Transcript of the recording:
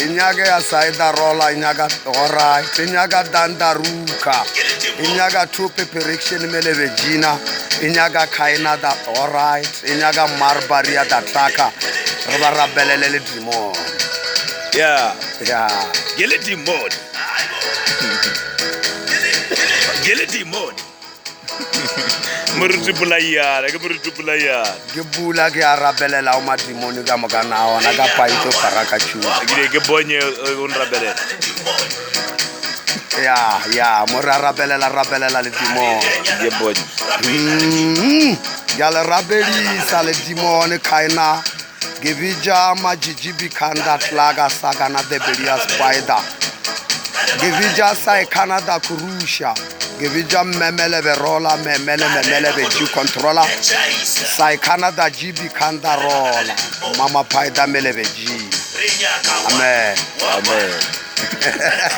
Inyaga ya saida rola, inyaga alright, inyaga dandaruka, inyaga two preparation mele vegina, inyaga kaina da alright, inyaga marbaria da traka, rabelele le demon. Yeah. Gele demon. Gele demon. Murutupulaya, ke bula ke arabelela o madimoni ka moka na ona ka paito paraka chu ke bonye un rabelela. ya mo rabelela le dimoni ke bonye ya le rabelisa le dimoni kaina gevija majijibi kanda tlaga sagana de belia spider gevija sai Canada kurusha gevija memele berola memele beji controller sai Canada GB kanda rola mama paida mele beji amen